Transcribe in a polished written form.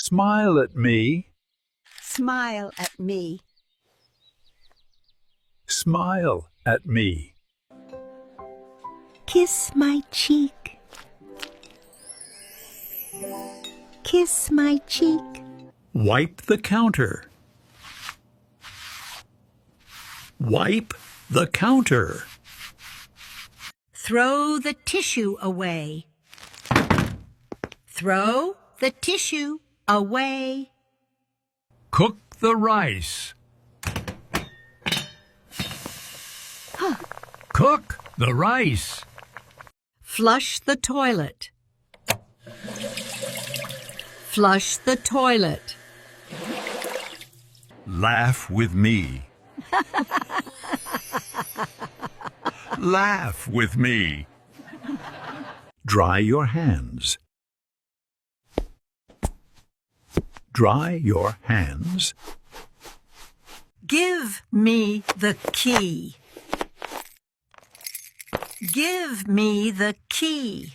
Smile at me. Smile at me. Smile at me. Kiss my cheek. Kiss my cheek. Wipe the counter. Wipe the counter. Throw the tissue away. Throw the tissue away. Cook the rice. Cook the rice. Flush the toilet. Flush the toilet. Laugh with me. Laugh with me. Dry your hands. Dry your hands. Give me the key. Give me the key.